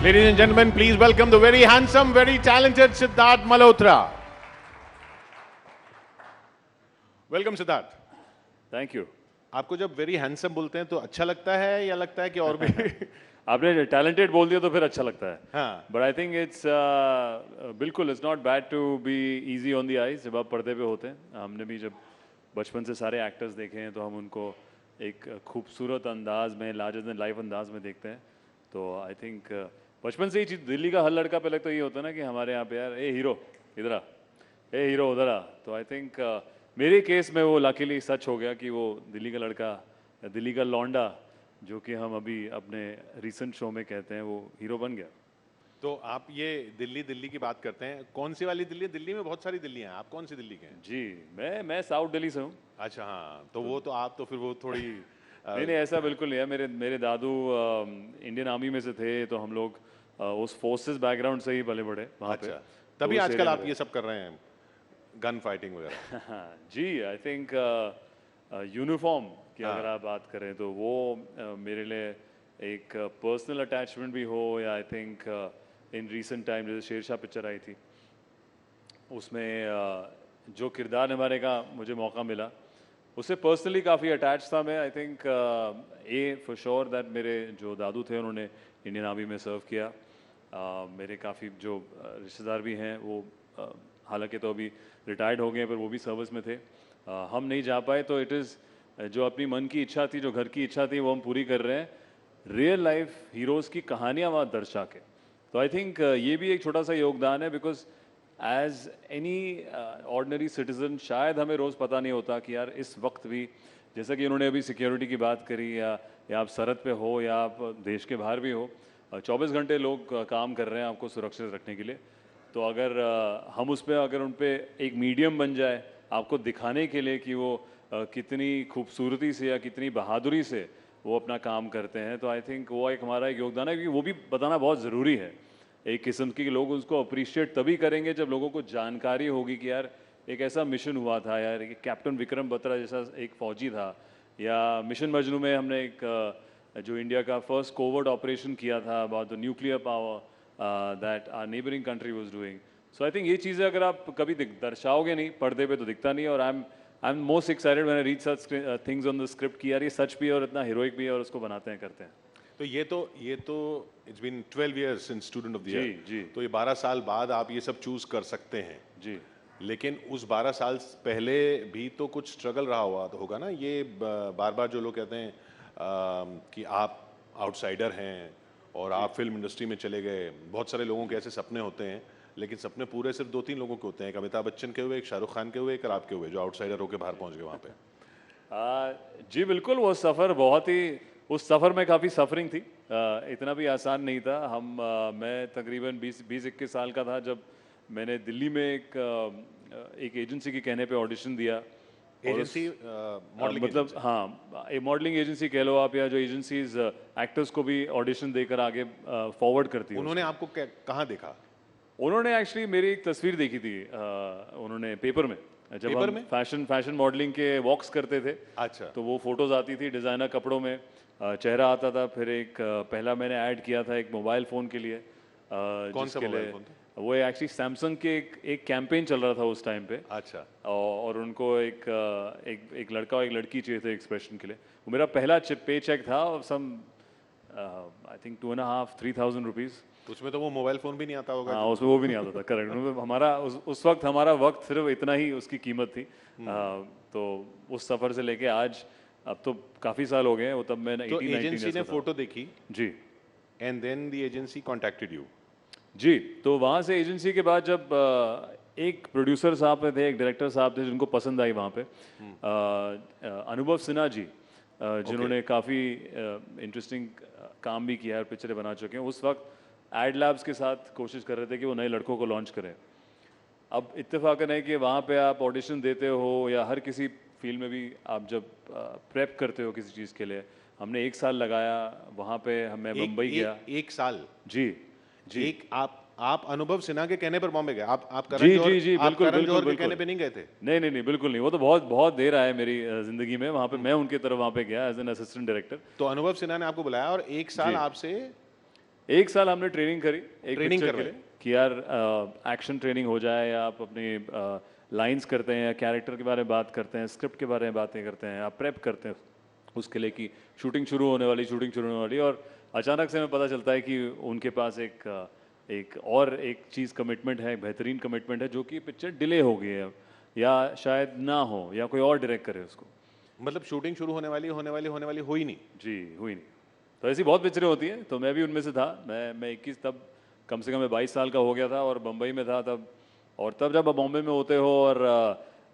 Ladies and gentlemen, please welcome the very handsome, very talented Siddharth Malhotra. Welcome Siddharth. Thank you. आपको जब very handsome बोलते हैं तो अच्छा लगता है या लगता है कि और भी आपने टैलेंटेड बोल दिया तो फिर अच्छा लगता है। हाँ। बट आई थिंक इट्स बिल्कुल it's not bad to be easy on the eyes जब आप पर्दे पे होते हैं। हमने भी जब बचपन से सारे एक्टर्स देखे हैं तो हम उनको एक खूबसूरत अंदाज में लार्जर देन लाइफ अंदाज में देखते हैं। तो आई थिंक बचपन से ही चीज़ दिल्ली का हर लड़का पहले तो ये होता है ना कि हमारे यहाँ पे यार ए हीरो इधर आ, ए हीरो उधर आ। तो आई थिंक मेरे केस में वो लकीली सच हो गया कि वो दिल्ली का लड़का, दिल्ली का लौंडा जो कि हम अभी अपने रिसेंट शो में कहते हैं वो हीरो बन गया। तो आप ये दिल्ली दिल्ली की बात करते हैं, कौन सी वाली दिल्ली? दिल्ली में बहुत सारी दिल्लियां हैं, आप कौन सी दिल्ली के हैं? जी मैं साउथ दिल्ली से हूँ। अच्छा हाँ, तो वो तो आप तो फिर वो थोड़ी नहीं नहीं ऐसा बिल्कुल नहीं है। मेरे मेरे दादू इंडियन आर्मी में से थे तो हम लोग उस फोर्सेस बैकग्राउंड से ही पले बड़े वहाँ पे। अच्छा, तो तभी उस आजकल एरिया आप में ये सब कर रहे हैं, गन फाइटिंग वगैरह। जी आई थिंक यूनिफॉर्म की हाँ। अगर आप बात करें तो वो मेरे लिए एक पर्सनल अटैचमेंट भी हो या I think in recent time जैसे शेरशाह पिक्चर आई थी उसमें जो किरदार निभाने का मुझे मौका मिला उससे पर्सनली काफ़ी अटैच था मैं। I think A for sure that मेरे जो दादू थे उन्होंने इंडियन आर्मी में सर्व किया। मेरे काफ़ी जो रिश्तेदार भी हैं वो हालांकि तो अभी रिटायर्ड हो गए पर वो भी सर्विस में थे। हम नहीं जा पाए तो इट इज़ जो अपनी मन की इच्छा थी, जो घर की इच्छा थी वो हम पूरी कर रहे हैं रियल लाइफ हीरोज़ की कहानियाँ वहाँ दर्शा के। तो आई थिंक ये भी एक छोटा सा योगदान है because as any ordinary citizen शायद हमें रोज़ पता नहीं होता कि यार इस वक्त भी जैसा कि उन्होंने अभी सिक्योरिटी की बात करी या आप सरहद पे हो या आप देश के बाहर भी हो 24 घंटे लोग काम कर रहे हैं आपको सुरक्षित रखने के लिए। तो अगर हम उस पर अगर उन पर एक मीडियम बन जाए आपको दिखाने के लिए कि वो कितनी खूबसूरती से या कितनी बहादुरी से वो अपना काम करते हैं तो आई थिंक वो एक हमारा एक योगदान है क्योंकि वो भी बताना बहुत ज़रूरी है। एक किस्म की लोग उसको अप्रिशिएट तभी करेंगे जब लोगों को जानकारी होगी कि यार एक ऐसा मिशन हुआ था, यार एक कैप्टन विक्रम बत्रा जैसा एक फ़ौजी था, या मिशन मजनू में हमने एक जो इंडिया का फर्स्ट कोवर्ट ऑपरेशन किया था about the nuclear power that our neighbouring country was doing. So I think ये चीज़ें अगर आप कभी दर्शाओगे नहीं पर्दे पे तो दिखता नहीं। और I am most excited when I read such things on the script कि यार ये सच भी है और इतना हीरोइक भी है और उसको बनाते हैं करते हैं। तो ये तो it's been 12 years since student of the year. जी। तो ये 12 साल बाद आप ये सब चूज कर सकते हैं जी लेकिन उस 12 साल पहले भी तो कुछ स्ट्रगल रहा हुआ तो होगा ना। ये बार बार जो लोग कहते हैं कि आप आउटसाइडर हैं और आप फिल्म इंडस्ट्री में चले गए, बहुत सारे लोगों के ऐसे सपने होते हैं लेकिन सपने पूरे सिर्फ 2-3 लोगों के होते हैं, एक अमिताभ बच्चन के हुए, एक शाहरुख खान के हुए, एक आपके हुए जो आउटसाइडर होकर बाहर पहुंच गए वहाँ पे। जी बिल्कुल वो सफ़र बहुत ही उस सफ़र में काफ़ी सफरिंग थी। इतना भी आसान नहीं था। मैं तकरीबन 20-21 साल का था जब मैंने दिल्ली में एक एजेंसी के कहने पे ऑडिशन दिया। एजेंसी मॉडलिंग मतलब हाँ एक मॉडलिंग एजेंसी कह लो आप, या जो एजेंसीज एक्टर्स को भी ऑडिशन देकर आगे फॉरवर्ड करती है। उन्होंने आपको कहाँ देखा? उन्होंने एक्चुअली मेरी एक तस्वीर देखी थी उन्होंने पेपर में जब पेपर हम में? फैशन मॉडलिंग के वॉक्स करते थे। अच्छा। तो वो फोटोज आती थी डिज़ाइनर कपड़ों में, चेहरा आता था। फिर एक पहला मैंने ऐड किया था एक मोबाइल फ़ोन के लिए। कौन सा मोबाइल फ़ोन था? वो एक्चुअली सैमसंग के एक कैंपेन चल रहा था उस टाइम पे। अच्छा। और उनको एक लड़का और एक लड़की चाहिए थे एक्सप्रेशन के लिए। वो मेरा पहला पे चेक था सम आई थिंक 2,500-3,000 रुपीज़। उसमें तो वो मोबाइल फ़ोन भी नहीं आता होगा। हाँ उसमें वो भी नहीं आता था करेक्ट। हमारा उस वक्त हमारा वक्त सिर्फ इतना ही उसकी कीमत थी। तो उस सफ़र से लेके आज अब तो काफ़ी साल हो गए हैं। वो तब मैं तो एजेंसी ने फोटो देखी जी and then the agency contacted you. जी। तो वहाँ से एजेंसी के बाद जब एक प्रोड्यूसर साहब थे, एक डायरेक्टर साहब थे जिनको पसंद आई वहाँ पे अनुभव सिन्हा जी, जिन्होंने काफ़ी इंटरेस्टिंग काम भी किया है, पिक्चरें बना चुके हैं। उस वक्त एड लैब्स के साथ कोशिश कर रहे थे कि वो नए लड़कों को लॉन्च करें। अब इत्तेफाकन है कि वहाँ पे आप ऑडिशन देते हो या हर किसी फील्ड में भी आप जब प्रेप करते हो किसी चीज़ के लिए, हमने 1 साल लगाया वहाँ पे। मैं मुंबई गया। 1 साल? जी जी। एक आप अनुभव सिन्हा के कहने पर बॉम्बे गए? आप जी बिल्कुल करण जौहर के बिल्कुल कहने पे नहीं गए थे? नहीं बिल्कुल नहीं। वो तो बहुत बहुत देर आया मेरी ज़िंदगी में। वहाँ पे मैं उनकी तरफ वहाँ पे गया एज एन असिस्टेंट डायरेक्टर। तो अनुभव सिन्हा ने आपको बुलाया और 1 साल जी। आपसे एक साल हमने ट्रेनिंग करी एक ट्रेनिंग पिक्चर के करवाई? लिए कि यार एक्शन ट्रेनिंग हो जाए, या आप अपनी लाइंस करते हैं या कैरेक्टर के बारे में बात करते हैं, स्क्रिप्ट के बारे में बातें करते हैं, आप प्रेप करते हैं उसके लिए कि शूटिंग शुरू होने वाली, शूटिंग शुरू होने वाली, और अचानक से हमें पता चलता है कि उनके पास एक चीज़ कमिटमेंट है, एक बेहतरीन कमिटमेंट है, जो कि पिक्चर डिले हो गई है या शायद ना हो, या कोई और डायरेक्ट करे उसको। मतलब शूटिंग शुरू होने वाली हो ही नहीं। जी, हुई नहीं। तो ऐसी बहुत पिक्चरें होती हैं, तो मैं भी उनमें से था। मैं 21 तब, कम से कम मैं 22 साल का हो गया था और बम्बई में था तब। और तब जब आप बॉम्बे में होते हो और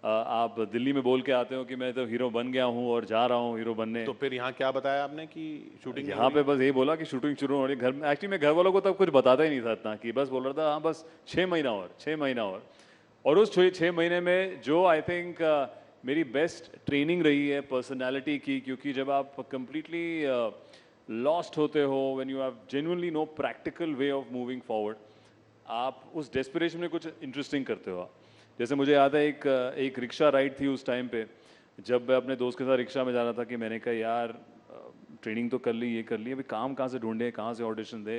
आप दिल्ली में बोल के आते हो कि मैं तो हीरो बन गया हूँ और जा रहा हूँ हीरो बनने, तो फिर यहाँ क्या बताया आपने कि शूटिंग नहीं हो यहाँ रही? पे बस यही बोला कि शूटिंग शुरू होनी। घर में एक्चुअली मैं घर वालों को तब कुछ बताता ही नहीं था इतना, कि बस बोल रहा था हाँ बस 6 महीना और, 6 महीना और उस 6 महीने में जो आई थिंक मेरी बेस्ट ट्रेनिंग रही है पर्सनालिटी की, क्योंकि जब आप कंप्लीटली लॉस्ट होते हो, when you have genuinely no practical way of moving forward, आप उस डेस्परेशन में कुछ इंटरेस्टिंग करते हो आप। जैसे मुझे याद है एक रिक्शा राइड थी उस टाइम पे, जब मैं अपने दोस्त के साथ रिक्शा में जा रहा था, कि मैंने कहा यार ट्रेनिंग तो कर ली, ये कर ली, अभी काम कहाँ से ढूंढे, कहाँ से ऑडिशन दे।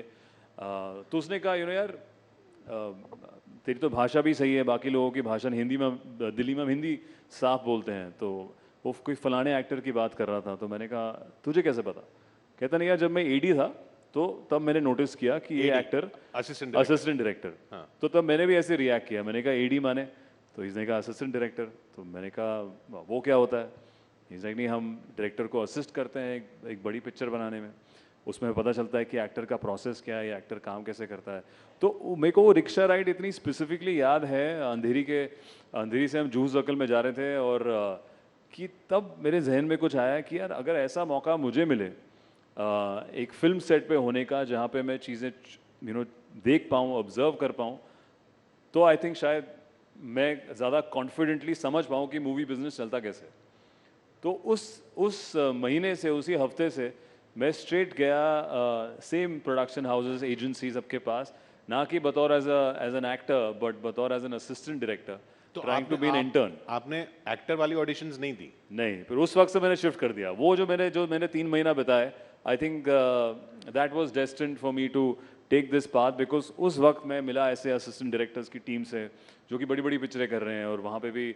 तो उसने कहा यार तेरी तो भाषा भी सही है, बाकी लोगों की भाषा हिंदी में, दिल्ली में हम हिंदी साफ बोलते हैं, तो वो कोई फलाने एक्टर की बात कर रहा था। तो मैंने कहा तुझे कैसे पता? कहता नहीं यार, जब मैं एडी था तो तब मैंने नोटिस किया कि ये AD, actor assistant assistant director. हाँ। तो तब मैंने भी ऐसे रिएक्ट किया, मैंने कहा एडी माने? तो इसने कहा असिस्टेंट डायरेक्टर। तो मैंने कहा वो क्या होता है? इस नहीं, हम डायरेक्टर को असिस्ट करते हैं एक बड़ी पिक्चर बनाने में, उसमें पता चलता है कि एक्टर का प्रोसेस क्या है, या एक्टर काम कैसे करता है। तो मेरे को वो रिक्शा राइड इतनी स्पेसिफिकली याद है, अंधेरी से हम जूस सर्कल में जा रहे थे, और कि तब मेरे जहन में कुछ आया कि यार अगर ऐसा मौका मुझे मिले एक फिल्म सेट पे होने का, जहाँ पे मैं चीज़ें देख पाऊँ, ऑब्जर्व कर पाऊँ, तो आई थिंक शायद मैं ज़्यादा कॉन्फिडेंटली समझ पाऊँ कि मूवी बिजनेस चलता कैसे है। तो उस महीने से, उसी हफ्ते से मैं स्ट्रेट गया सेम प्रोडक्शन हाउसेस, एजेंसी सबके पास, ना कि बतौर एज एन एक्टर, बट बतौर एज एन असिस्टेंट डायरेक्टर, तो trying to be an intern. आपने एक्टर वाली ऑडिशंस नहीं दी? नहीं, फिर उस वक्त से मैंने शिफ्ट कर दिया। वो जो मैंने 3 महीना बिताए, I think that was destined for me to take this path, because उस वक्त मैं मिला ऐसे असिस्टेंट डायरेक्टर्स की टीम से जो कि बड़ी बड़ी पिक्चरें कर रहे हैं, और वहाँ पे भी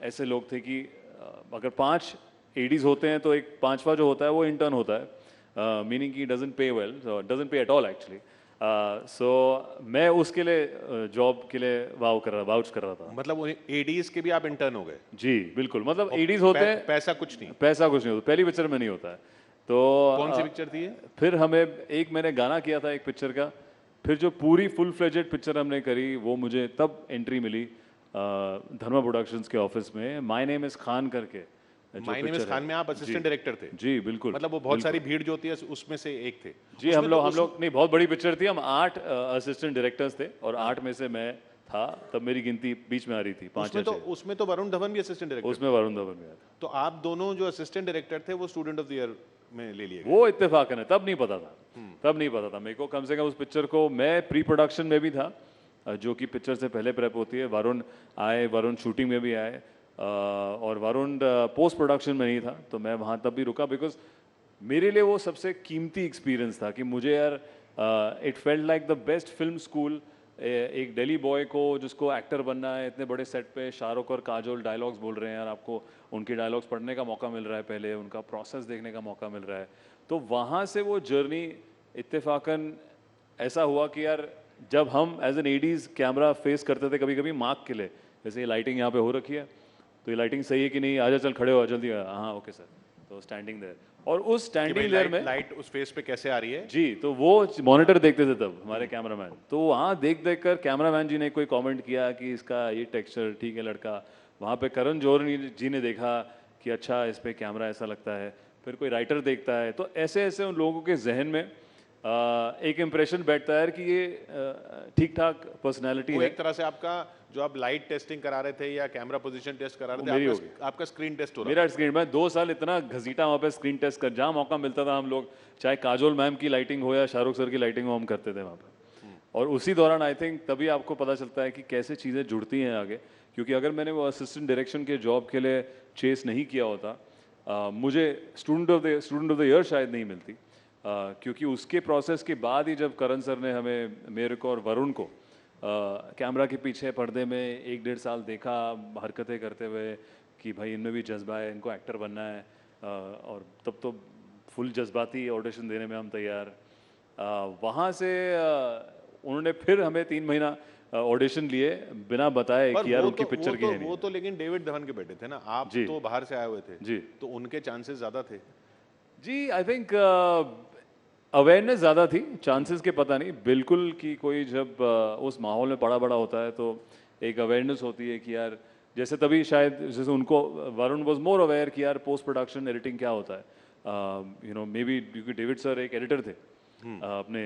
ऐसे लोग थे कि अगर 5 एडीज होते हैं तो एक पांचवा जो होता है वो इंटर्न होता है, मीनिंग कि डजंट पे वेल, डजंट पे एट ऑल एक्चुअली। सो मैं उसके लिए जॉब के लिए वाउच कर रहा था। मतलब एडीज के भी आप इंटर्न हो गए? जी बिल्कुल, मतलब और एडीज होते हैं, पैसा कुछ नहीं? पैसा कुछ नहीं होता, पहली पिक्चर में नहीं होता है। तो कौन सी पिक्चर थी ये? फिर मैंने गाना किया था एक पिक्चर का, फिर जो पूरी फुल फ्लेजेड पिक्चर हमने करी, वो मुझे तब एंट्री मिली धर्मा प्रोडक्शंस के ऑफिस में, माय नेम इज खान करके। माय नेम इज खान में आप असिस्टेंट डायरेक्टर थे? जी बिल्कुल। मतलब वो बहुत सारी भीड़ जो होती है उसमें से एक थे? जी, हम लोग नहीं, बहुत बड़ी पिक्चर थी, हम 8 असिस्टेंट डायरेक्टर्स थे, और 8 में से मैं था, तब मेरी गिनती बीच में आ रही थी, 5 या 6। उसमें तो वरुण धवन भी असिस्टेंट डायरेक्टर? उसमें वरुण धवन भी आया था। तो आप दोनों जो असिस्टेंट डायरेक्टर थे वो स्टूडेंट ऑफ द ईयर में ले लिए गए? वो इत्तेफाकन है, तब नहीं पता था, तब नहीं पता था मेरे को। कम से कम उस पिक्चर को मैं प्री प्रोडक्शन में भी था, जो कि पिक्चर से पहले प्रेप होती है। वरुण शूटिंग में भी आए, और वरुण पोस्ट प्रोडक्शन में नहीं था, तो मैं वहाँ तब भी रुका, बिकॉज मेरे लिए वो सबसे कीमती एक्सपीरियंस था कि मुझे यार it felt like the best film school. एक दिल्ली बॉय को जिसको एक्टर बनना है, इतने बड़े सेट पे शाहरुख और काजोल डायलॉग्स बोल रहे हैं यार, आपको उनके डायलॉग्स पढ़ने का मौका मिल रहा है, पहले उनका प्रोसेस देखने का मौका मिल रहा है। तो वहाँ से वो जर्नी इत्तेफाकन ऐसा हुआ कि यार जब हम as an ADs camera face करते थे कभी कभी मार्क के लिए, जैसे ये लाइटिंग यहाँ पे हो रखी है, तो ये लाइटिंग सही है कि नहीं, आजा चल खड़े हो जल्दी, हाँ ओके सर, तो स्टैंडिंग देयर, और उस स्टैंडिंग देयर में लाइट उस फेस पे कैसे आ रही है जी, तो वो मॉनिटर देखते थे तब हमारे कैमरामैन, तो वहाँ देख देख कर कैमरामैन जी ने कोई कमेंट किया कि इसका ये टेक्सचर ठीक है लड़का। वहाँ पे करण जौहर जी ने देखा कि अच्छा इस पे कैमरा ऐसा लगता है, फिर कोई राइटर देखता है, तो ऐसे ऐसे उन लोगों के जहन में एक इम्प्रेशन बैठता है कि ये ठीक ठाक पर्सनैलिटी है। एक तरह से आपका जो आप लाइट टेस्टिंग करा रहे थे या कैमरा पोजीशन टेस्ट करा रहे थे, आपका स्क्रीन टेस्ट हो रहा मेरा स्क्रीन, मैं 2 साल इतना घसीटा वहाँ पे स्क्रीन टेस्ट कर, जहाँ मौका मिलता था हम लोग, चाहे काजोल मैम की लाइटिंग हो या शाहरुख सर की लाइटिंग हो, हम करते थे वहाँ पे। और उसी दौरान आई थिंक तभी आपको पता चलता है कि कैसे चीज़ें जुड़ती हैं आगे, क्योंकि अगर मैंने वो असिस्टेंट डायरेक्शन के जॉब के लिए चेस नहीं किया होता, मुझे स्टूडेंट ऑफ द ईयर शायद नहीं मिलती, क्योंकि उसके प्रोसेस के बाद ही जब करण सर ने हमें, मेरे को और वरुण को कैमरा के पीछे पर्दे में 1-1.5 साल देखा हरकतें करते हुए कि भाई इनमें भी जज्बा है, इनको एक्टर बनना है, और तब तो फुल जज्बाती ऑडिशन देने में हम तैयार। वहाँ से उन्होंने फिर हमें 3 महीना ऑडिशन लिए बिना बताए पर कि यार उनकी पिक्चर की है वो नहीं। तो लेकिन डेविड धवन के बेटे थे ना, आप जी तो बाहर से आए हुए थे, जी तो उनके चांसेस ज्यादा थे। जी, आई थिंक अवेयरनेस ज़्यादा थी, चांसेस के पता नहीं, बिल्कुल कि कोई जब उस माहौल में पड़ा बड़ा होता है तो एक अवेयरनेस होती है कि यार, जैसे तभी शायद जैसे उनको, वरुण वॉज मोर अवेयर कि यार पोस्ट प्रोडक्शन एडिटिंग क्या होता है, यू नो मे बी क्योंकि डेविड सर एक एडिटर थे अपने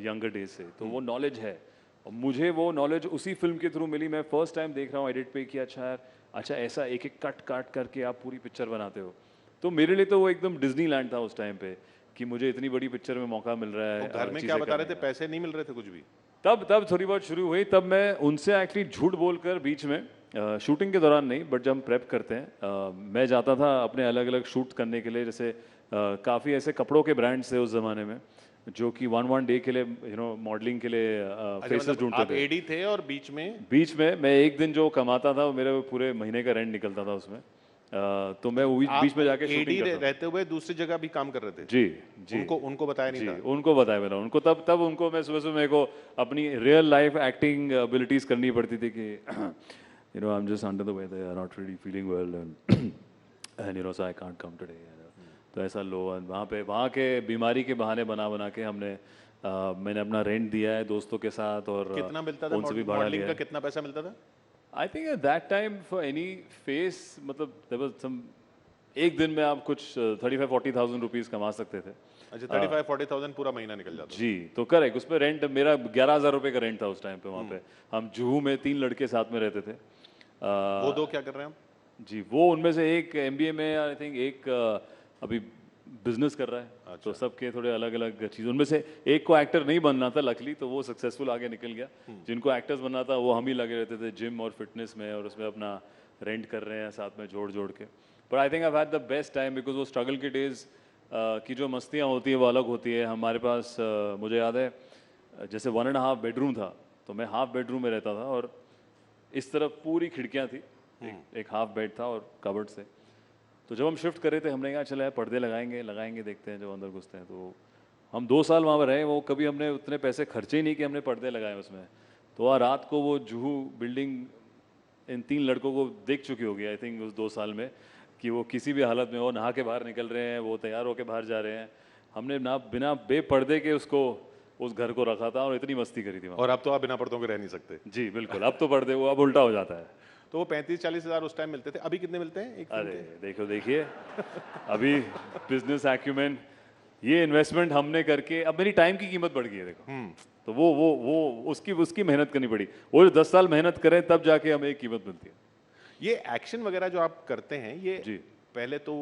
यंगर डेज से, तो वो नॉलेज है। और मुझे वो नॉलेज उसी फिल्म के थ्रू मिली। मैं फर्स्ट टाइम देख रहा हूँ एडिट पे कि अच्छा यार, अच्छा ऐसा एक एक कट काट करके आप पूरी पिक्चर बनाते हो। तो मेरे लिए तो वो एकदम डिज्नीलैंड था उस टाइम पे कि मुझे इतनी बड़ी पिक्चर में मौका मिल रहा है। तो घर में क्या चीज़ें बता रहे करने थे, का। पैसे नहीं मिल रहे थे कुछ भी? तब थोड़ी बहुत शुरू हुई, तब मैं उनसे एक्चुअली झूठ बोलकर बीच में, शूटिंग के दौरान नहीं बट जब हम प्रेप करते हैं, मैं जाता था अपने अलग अलग शूट करने के लिए। जैसे काफ़ी ऐसे कपड़ों के ब्रांड्स थे उस ज़माने में जो कि 1 डे के लिए, यू नो, मॉडलिंग के लिए अच्छा, फेसेस मतलब ढूंढते आप थे। एडी थे और बीच में बीच में मैं एक दिन जो कमाता था वो मेरे पूरे महीने का रेंट निकलता था उसमें। तो मैं वो बीच आप में जाके शूटिंग एडी करता था। रहते हुए दूसरी जगह भी काम कर रहे थे? जी जी उनको उनको बताया नहीं जी, था? उनको बताया मैंने उनको, तब तब उनको मैं सुबह सुबह मेरे को अपनी रियल लाइफ एक्टिंग एबिलिटीज करनी पड़ती थी कि you know I am just under the weather, I am not really feeling well and you know so I can't come today. तो ऐसा लो, वहाँ पे वहाँ के बीमारी के बहाने बना बना के हमने मैंने अपना रेंट दिया है दोस्तों के साथ, और कितना मिलता था उनसे भी भाड़ा मॉडलिंग लिया का, है। कितना पैसा मिलता था? I think at that time for any face, मतलब देयर वाज सम, एक दिन में आप कुछ 35-40,000 रुपीज़ कमा सकते थे। अच्छा, 35-40,000 पूरा महीना निकल जाता था। जी, तो करेक्ट, उसमें रेंट मेरा 11,000 रुपये का रेंट था उस टाइम पे वहाँ पे। हम जुहू में 3 लड़के साथ में रहते थे। वो दो क्या कर रहे हैं आप? जी, वो उनमें से एक एमबीए में, आई थिंक एक अभी बिजनेस कर रहा है। अच्छा। तो सबके थोड़े अलग अलग चीज़, उनमें से एक को एक्टर नहीं बनना था लकली, तो वो सक्सेसफुल आगे निकल गया। जिनको एक्टर्स बनना था वो हम ही लगे रहते थे जिम और फिटनेस में, और उसमें अपना रेंट कर रहे हैं साथ में जोड़ जोड़ के। But I think I had the best time because वो स्ट्रगल के डेज की जो मस्तियाँ होती है वो अलग होती है। हमारे पास मुझे याद है जैसे 1.5 बेडरूम था, तो मैं हाफ बेडरूम में रहता था और इस तरफ पूरी खिड़कियाँ थी, एक हाफ बेड था और कबर्ड से। तो जब हम शिफ्ट कर रहे थे हमने कहा चला है पर्दे लगाएंगे देखते हैं जब अंदर घुसते हैं। तो हम 2 साल वहाँ पर रहे, वो कभी हमने उतने पैसे खर्चे ही नहीं कि हमने पर्दे लगाए उसमें। तो वहाँ रात को वो जुहू बिल्डिंग इन 3 लड़कों को देख चुकी होगी आई थिंक उस 2 साल में, कि वो किसी भी हालत में, वो नहा के बाहर निकल रहे हैं, वो तैयार होके बाहर जा रहे हैं। हमने ना बिना बेपर्दे के उसको, उस घर को रखा था और इतनी मस्ती करी थी वहाँ। और अब तो आप बिना पर्दों के रह नहीं सकते। जी बिल्कुल, अब तो पर्दे, वो अब उल्टा हो जाता है। तो वो 35-40 हजार उस टाइम मिलते थे, अभी कितने मिलते हैं एक फिल्म अरे के? देखो देखिए, अभी बिजनेस एक्यूमेन, ये इन्वेस्टमेंट हमने करके अब मेरी टाइम की कीमत बढ़ गई है देखो। तो वो उसकी उसकी मेहनत करनी पड़ी। वो जो 10 साल मेहनत करें तब जाके हमें एक कीमत मिलती है। ये एक्शन वगैरह जो आप करते हैं, ये जी। पहले तो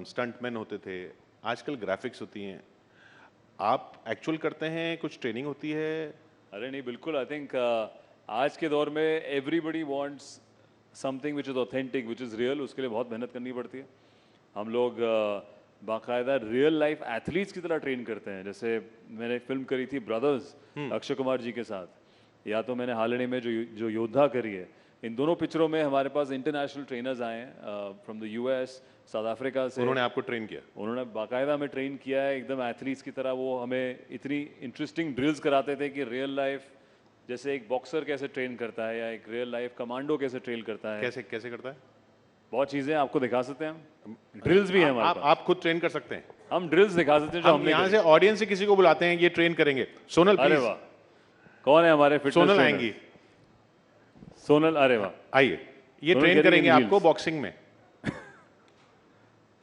स्टंटमैन होते थे, आजकल ग्राफिक्स होती हैं, आप एक्चुअल करते हैं, कुछ ट्रेनिंग होती है? अरे नहीं बिल्कुल, आई थिंक आज के दौर में everybody wants something which is authentic, which is real, उसके लिए बहुत मेहनत करनी पड़ती है। हम लोग बाकायदा रियल लाइफ एथलीट्स की तरह ट्रेन करते हैं। जैसे मैंने एक फिल्म करी थी ब्रदर्स अक्षय कुमार जी के साथ, या तो मैंने हाल ही में जो योद्धा करी है। इन दोनों पिक्चरों में हमारे पास इंटरनेशनल ट्रेनर्स आए हैं from the US, south Africa से। उन्होंने आपको ट्रेन किया? उन्होंने बाकायदा हमें ट्रेन किया है एकदम एथलीट्स की तरह। वो हमें इतनी इंटरेस्टिंग ड्रिल्स कराते थे कि रियल लाइफ, जैसे एक बॉक्सर कैसे ट्रेन करता है या एक रियल लाइफ कमांडो कैसे ट्रेन करता है। कैसे कैसे करता है? बहुत चीज़ें आपको दिखा सकते हैं हम, ड्रिल्स भी हैं हमारे पास। आप खुद ट्रेन कर सकते हैं? हम ड्रिल्स दिखा सकते हैं जो हम हमने यहाँ करी। से ऑडियंस से किसी को बुलाते हैं, ये ट्रेन करेंगे। सोनल अरे प्लीज। वाह, कौन है हमारे फिटनेस सोनल ट्रेनर? आएंगी, सोनल, अरे वाह। आइए, ये सोनल ट्रेन getting करेंगे in आपको heels. बॉक्सिंग में।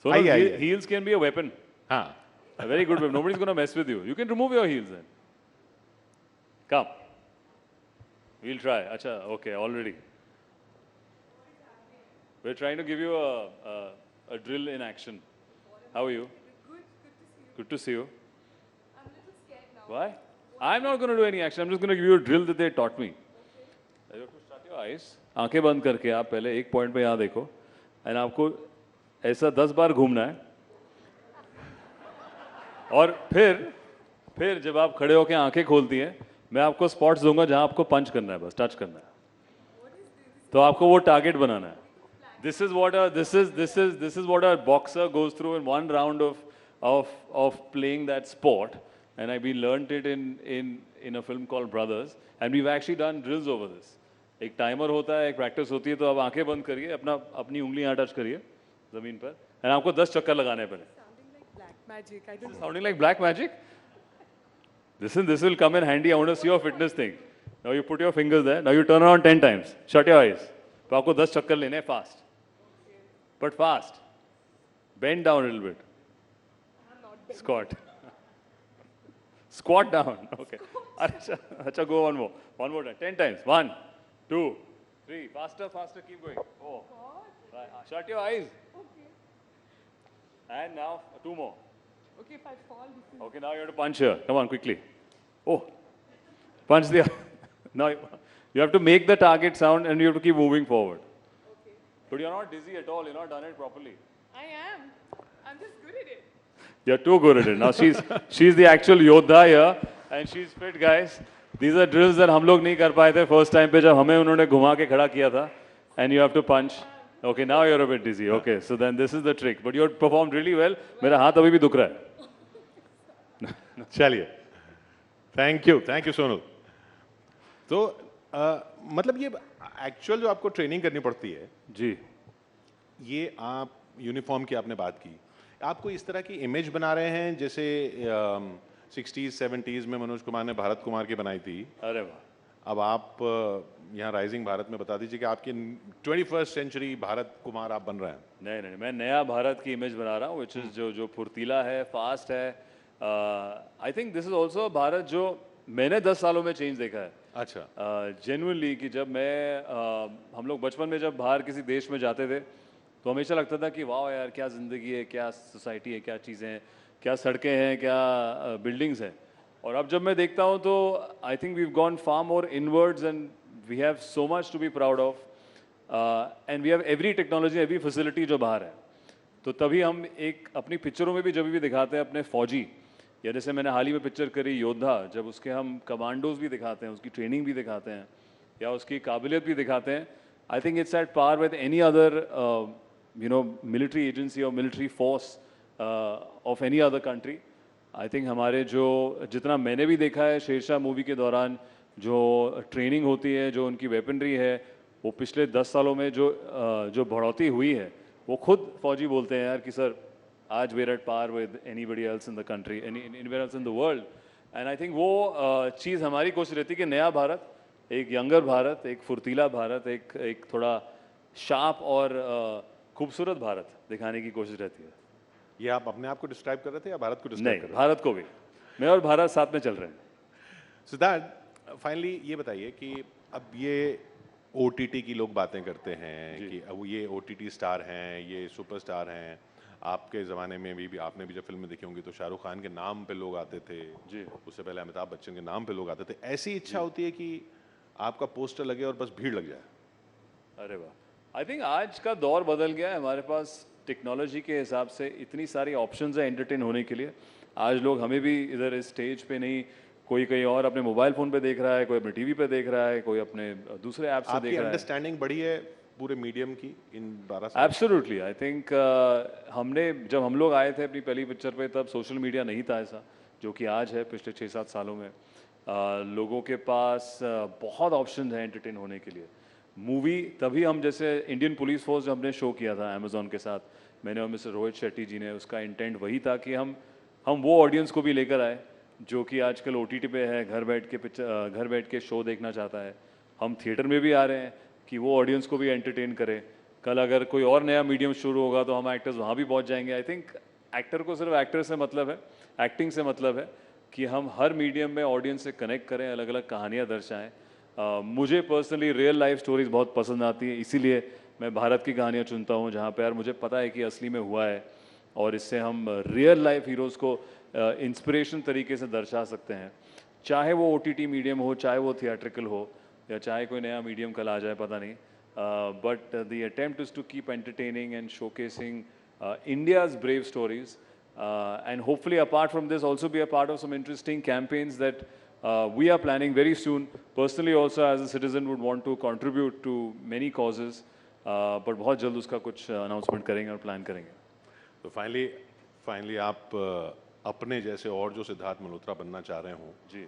सोनल, आइए, आइए। heels can be a weapon, हाँ, a very good weapon. Nobody's gonna mess with you. You can remove your heels then. Come. We'll try. अच्छा, okay, already. We're trying to give you a drill in action. How are you? Good to see you. I'm a little scared now. Why? I'm not going to do any action. I'm just going to give you a drill that they taught me. You have to shut your eyes. आंखें बंद करके आप पहले एक point पे यहाँ देखो, and आपको ऐसा 10 बार घूमना है। और फिर जब आप खड़े होकर आंखें खोलती हैं, मैं आपको स्पॉट्स दूंगा जहां आपको पंच करना है, बस टच करना है, तो आपको वो टारगेट बनाना है. This is what a boxer goes through in one round of playing that sport, and we learned it in a film called Brothers, and we've actually done drills over this. एक timer होता है, एक practice होती है, तो आप आंखें बंद करिए, अपनी उंगलियां टच करिए जमीन पर, and आपको 10 चक्कर लगाने पड़े. Sounding like black magic. I don't know. Sounding like black magic? This will come in handy. I want to see your fitness thing. Now you put your fingers there. Now you turn around 10 times. Shut your eyes. तो आपको 10 चक्कर लेने हैं fast. But fast. Bend down a little bit. Squat. Squat down. Okay. Acha, go one more. One more time. 10 times. 1, 2, 3. Faster, faster. Keep going. Oh. Right. Shut your eyes. Okay. And now 2 more. Okay, if I fall, this is. Okay, now you have to punch here. Come on, quickly. Oh, punch the. Now you have to make the target sound and you have to keep moving forward. Okay. But you're not dizzy at all. You're not done it properly. I am. I'm just good at it. You're too good at it. Now she's the actual Yodha here, and she's fit, guys. These are drills that हम लोग नहीं कर पाए थे first time पे जब हमें उन्होंने घुमा के खड़ा किया था. And you have to punch. Okay, now you're a bit dizzy. Okay, so then this is the trick. But you performed really well. मेरा हाथ अभी भी दुख रहा है. चलिए, थैंक यू सोनल. तो मतलब ये एक्चुअल जो आपको ट्रेनिंग करनी पड़ती है, जी. ये आप यूनिफॉर्म की आपने बात की, आपको इस तरह की इमेज बना रहे हैं जैसे 60s 70s में मनोज कुमार ने भारत कुमार की बनाई थी. अरे वाह. अब आप यहाँ राइजिंग भारत में बता दीजिए कि आपकी 21st सेंचुरी भारत कुमार आप बन रहे हैं. नहीं नहीं, मैं नया भारत की इमेज बना रहा हूँ, विच इज़ जो फुर्तीला है, फास्ट है. I think this is also Bharat जो मैंने 10 सालों में चेंज देखा है. अच्छा. जेन्युइनली कि जब हम लोग बचपन में जब बाहर किसी देश में जाते थे तो हमेशा लगता था कि वाह यार क्या ज़िंदगी है, क्या सोसाइटी है, क्या चीज़ें हैं, क्या सड़कें हैं, क्या बिल्डिंग्स हैं. और अब जब मैं देखता हूँ तो I think we have gone far more inwards and we have so much to be proud of, and we have every technology, every facility जो बाहर है. तो तभी हम एक अपनी पिक्चरों में भी जब भी दिखाते हैं अपने फौजी, या जैसे मैंने हाल ही में पिक्चर करी योद्धा, जब उसके हम कमांडोज भी दिखाते हैं, उसकी ट्रेनिंग भी दिखाते हैं, या उसकी काबिलियत भी दिखाते हैं. I think it's at par with any other military agency और military force of any other country. I think हमारे जो जितना मैंने भी देखा है शेरशाह मूवी के दौरान, जो ट्रेनिंग होती है, जो उनकी वेपनरी है, वो पिछले 10 सालों में जो बढ़ोतरी हुई है, वो खुद फौजी बोलते हैं यार कि सर आज we're at par with anybody else in the country, anywhere else in the world. And I think वो चीज़ हमारी कोशिश रहती है कि नया भारत, एक यंगर भारत, एक फुर्तीला भारत, एक थोड़ा शार्प और खूबसूरत भारत दिखाने की कोशिश रहती है. ये आप अपने आप को डिस्क्राइब कर रहे थे या भारत को डिस्क्राइब कर नहीं, रहे थे? भारत को भी. मैं और भारत साथ में चल रहे हैं. सिद्धार्थ, फाइनली ये बताइए कि अब ये OTT की लोग बातें करते हैं कि अब ये OTT स्टार हैं, ये सुपरस्टार हैं. आपके ज़माने में भी आपने भी जब फिल्में देखी होंगी तो शाहरुख खान के नाम पे लोग आते थे जी. उससे पहले अमिताभ बच्चन के नाम पे लोग आते थे. ऐसी इच्छा होती है कि आपका पोस्टर लगे और बस भीड़ लग जाए? अरे वाह. आई थिंक आज का दौर बदल गया है. हमारे पास टेक्नोलॉजी के हिसाब से इतनी सारी ऑप्शंस हैं एंटरटेन होने के लिए. आज लोग हमें भी इधर इस स्टेज पे नहीं, कोई कहीं और अपने मोबाइल फ़ोन पे देख रहा है, कोई अपने टीवी पे देख रहा है, कोई अपने दूसरे ऐप से देख आपकी रहा है. अंडरस्टैंडिंग बढ़ी है पूरे मीडियम की इन 12 साल? एब्सोल्युटली. आई थिंक जब हम लोग आए थे अपनी पहली पिक्चर पे, तब सोशल मीडिया नहीं था ऐसा जो कि आज है. पिछले 6-7 सालों में लोगों के पास बहुत ऑप्शन हैं एंटरटेन होने के लिए. मूवी तभी हम, जैसे इंडियन पुलिस फोर्स जो हमने शो किया था अमेजोन के साथ, मैंने और मिस्टर रोहित शेट्टी जी ने, उसका इंटेंट वही था कि हम वो ऑडियंस को भी लेकर आए जो कि आजकल OTT पे है, घर बैठ के शो देखना चाहता है. हम थिएटर में भी आ रहे हैं कि वो ऑडियंस को भी एंटरटेन करें. कल अगर कोई और नया मीडियम शुरू होगा तो हम एक्टर्स वहाँ भी पहुँच जाएंगे. आई थिंक एक्टर को सिर्फ एक्टर से मतलब है, एक्टिंग से मतलब है कि हम हर मीडियम में ऑडियंस से कनेक्ट करें, अलग अलग कहानियाँ दर्शाएं. मुझे पर्सनली रियल लाइफ स्टोरीज बहुत पसंद आती है, इसीलिए मैं भारत की कहानियाँ चुनता हूँ जहाँ पर यार मुझे पता है कि असली में हुआ है, और इससे हम रियल लाइफ हीरोज़ को इंस्पिरेशन तरीके से दर्शा सकते हैं. चाहे वो OTT मीडियम हो, चाहे वो थिएट्रिकल हो, या चाहे कोई नया मीडियम कल आ जाए, पता नहीं. But the attempt is to keep entertaining and showcasing India's brave stories and hopefully apart from this also be a part of some interesting campaigns that we are planning very soon. Personally also as a citizen would want to contribute to many causes, but बहुत जल्द उसका कुछ announcement करेंगे और plan करेंगे. तो finally आप अपने जैसे और जो सिद्धार्थ मल्होत्रा बनना चाह रहे हो जी,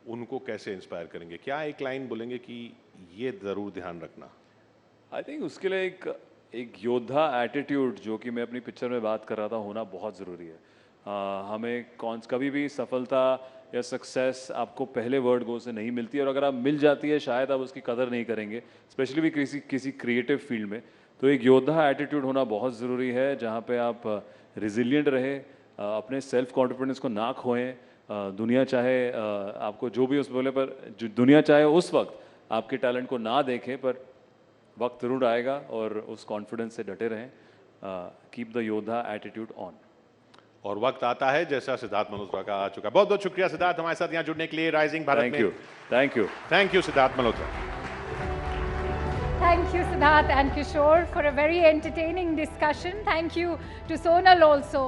उनको कैसे इंस्पायर करेंगे? क्या एक लाइन बोलेंगे कि ये जरूर ध्यान रखना? आई थिंक उसके लिए एक योद्धा एटीट्यूड जो कि मैं अपनी पिक्चर में बात कर रहा था होना बहुत ज़रूरी है. हमें कभी भी सफलता या सक्सेस आपको पहले वर्ड गो से नहीं मिलती, और अगर आप मिल जाती है शायद आप उसकी कदर नहीं करेंगे, स्पेशली भी किसी क्रिएटिव फील्ड में. तो एक योद्धा एटीट्यूड होना बहुत ज़रूरी है जहाँ पे आप रिजिलियंट रहे, अपने सेल्फ कॉन्फिडेंस को ना खोएं. दुनिया चाहे आपको जो भी उस बोले पर दुनिया चाहे उस वक्त आपके टैलेंट को ना देखें, पर वक्त जरूर आएगा और उस कॉन्फिडेंस से डटे रहें. कीप द योद्धा एटीट्यूड ऑन. और वक्त आता है जैसा सिद्धार्थ मल्होत्रा का आ चुका. बहुत बहुत शुक्रिया सिद्धार्थ हमारे साथ यहाँ जुड़ने के लिए राइजिंग भारत में. Thank you Siddharth Malhotra. Thank you, Siddharth and Kishore, for a very entertaining discussion. Thank you to Sonal also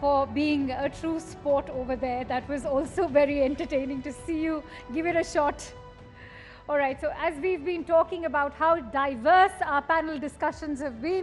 for being a true sport over there. That was also very entertaining to see you give it a shot. All right, so as we've been talking about how diverse our panel discussions have been,